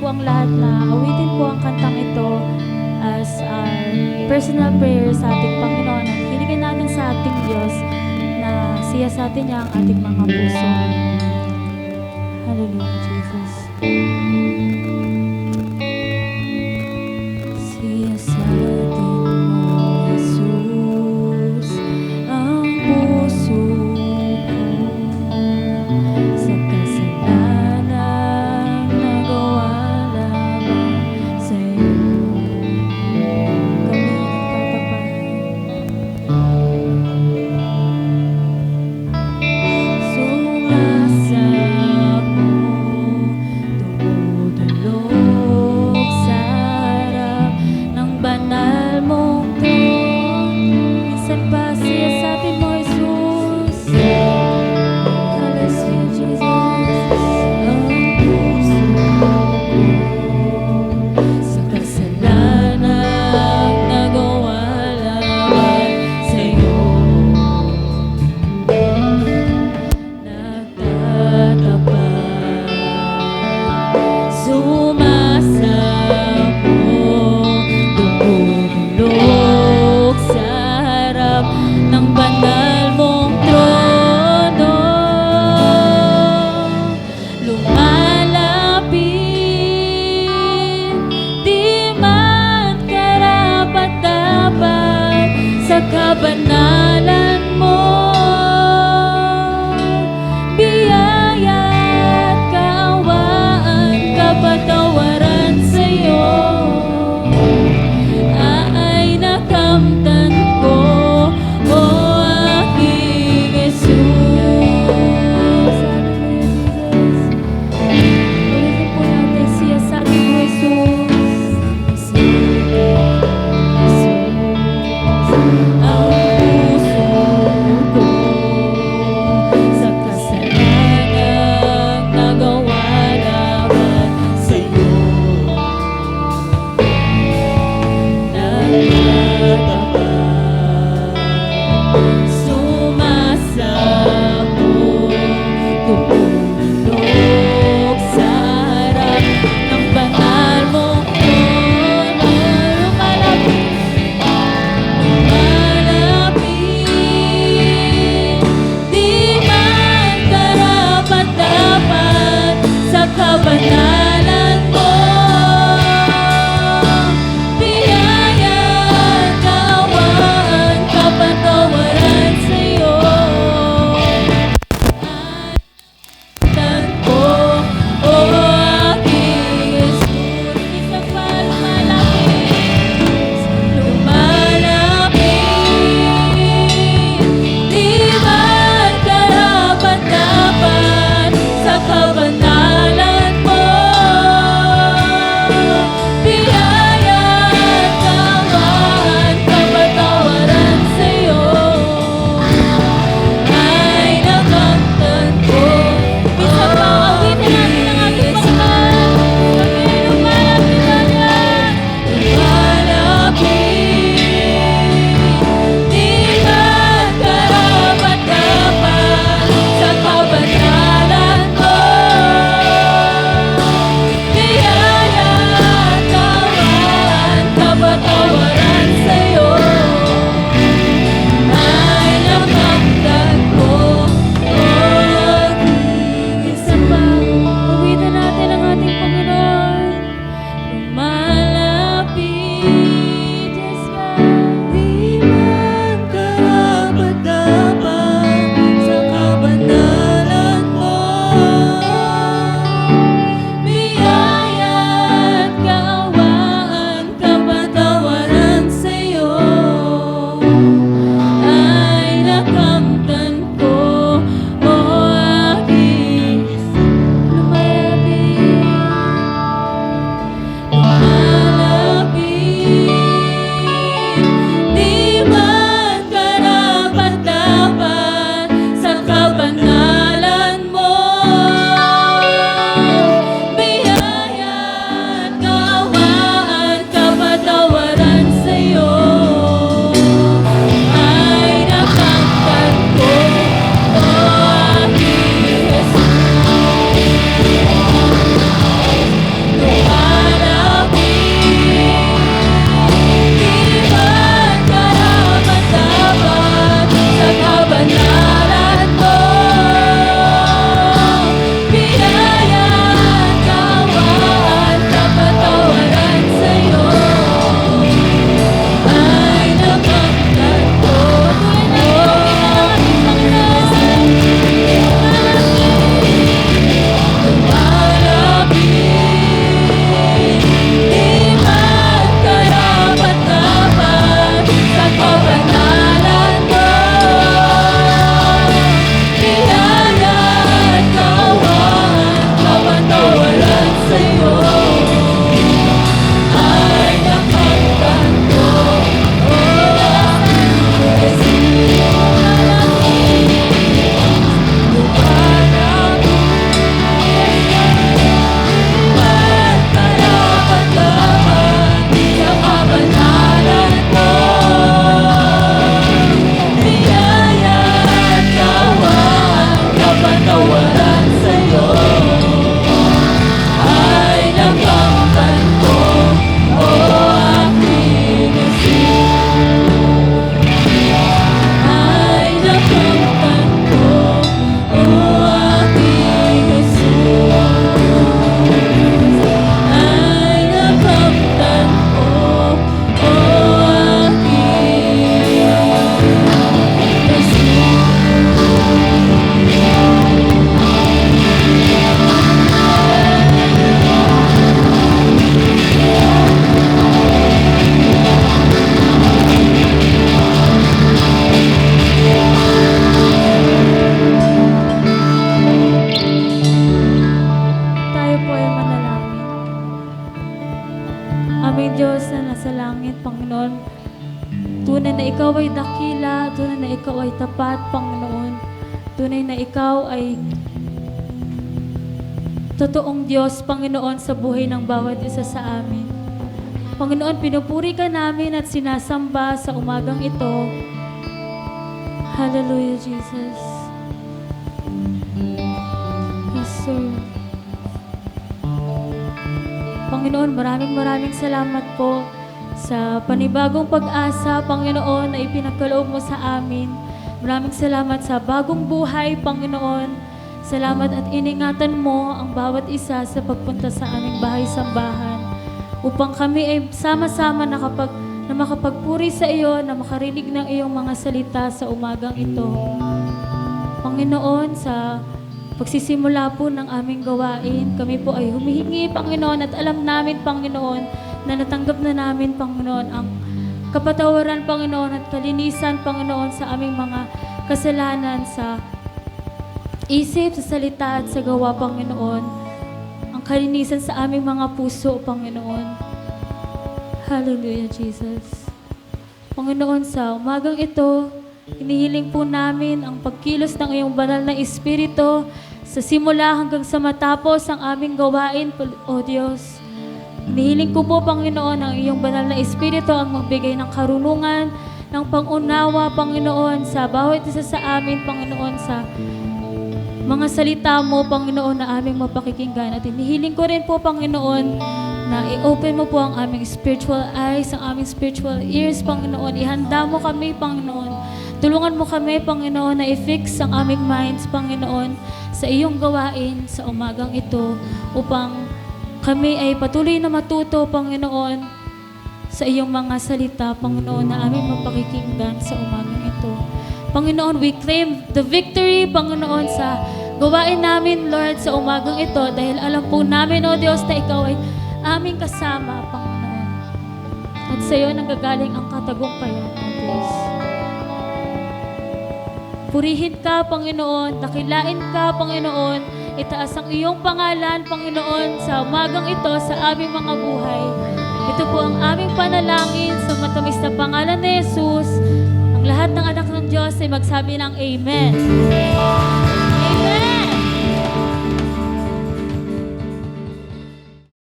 po ang lahat na awitin po ang kantang ito as our personal prayer sa ating Panginoon at hilingin natin sa ating Diyos na siyasatin niya ang ating mga puso. Hallelujah, Jesus. Siyasatin mo, Jesus, ang puso ko sa kasalanan nagawa lamang sa'yo. Kami nagtatapat. Tumutulog sa harap ng banal mong tron. Minsan pa siyasatin mo, Jesus. Hallelujah, Jesus. Ang puso ko sa kasalanan nagawa lamang sa'yo. Nagtatapat, sumasamo, tumutulog sa harap ng banal mong trono. Lumalapit, di man karapat-dapat sa kabanalan mo. Biyaya at kaawaan, kapatawaran sa'yo ay nakamtan ko, o aking Jesus. Ulitin po natin, siyasatin mo, Jesus. Ang puso ko sa kasalanan nagawa lamang sa'yo. Nagtatapat, sumasamo, tumutulog sa harap ng banal mong trono. Lumalapit, di man karapat-dapat sa kabanalan mo. Biyaya at kaawaan, kapatawaran sa'yo ay langit, Panginoon. Tunay na Ikaw ay dakila, tunay na Ikaw ay tapat, Panginoon. Tunay na Ikaw ay totoong Diyos, Panginoon, sa buhay ng bawat isa sa amin. Panginoon, pinupuri ka namin at sinasamba sa umagang ito. Hallelujah, Jesus. Yes, sir. Panginoon, maraming salamat po sa panibagong pag-asa, Panginoon, na ipinagkaloob mo sa amin. Maraming salamat sa bagong buhay, Panginoon. Salamat at iningatan mo ang bawat isa sa pagpunta sa aming bahay-sambahan upang kami ay sama-sama na makapagpuri sa iyo, na makarinig ng iyong mga salita sa umagang ito. Panginoon, sa pagsisimula po ng aming gawain, kami po ay humihingi, Panginoon, at alam namin, Panginoon, na natanggap na namin, Panginoon, ang kapatawaran, Panginoon, at kalinisan, Panginoon, sa aming mga kasalanan sa isip, sa salita, at sa gawa, Panginoon. Ang kalinisan sa aming mga puso, Panginoon. Hallelujah, Jesus. Panginoon, sa umagang ito, hinihiling po namin ang pagkilos ng iyong banal na Espiritu sa simula hanggang sa matapos ang aming gawain, O Diyos. Hinihiling ko po, Panginoon, ang iyong banal na Espiritu ang magbigay ng karunungan, ng pangunawa, Panginoon, sa bawat isa sa amin, Panginoon, sa mga salita mo, Panginoon, na aming mapakikinggan. At hinihiling ko rin po, Panginoon, na i-open mo po ang aming spiritual eyes, ang aming spiritual ears, Panginoon. Ihanda mo kami, Panginoon. Tulungan mo kami, Panginoon, na i-fix ang aming minds, Panginoon, sa iyong gawain sa umagang ito upang kami ay patuloy na matuto, Panginoon, sa iyong mga salita, Panginoon, na aming mapakikinggan sa umagang ito. Panginoon, we claim the victory, Panginoon, sa gawain namin, Lord, sa umagang ito dahil alam po namin, O Diyos, na Ikaw ay aming kasama, Panginoon. At sa iyo nanggagaling ang katagumpayan, O Diyos. Purihin ka, Panginoon, dakilain ka, Panginoon, itaas ang iyong pangalan, Panginoon, sa umagang ito sa aming mga buhay. Ito po ang aming panalangin sa matamis na pangalan ni Jesus. Ang lahat ng anak ng Diyos ay magsabi ng Amen.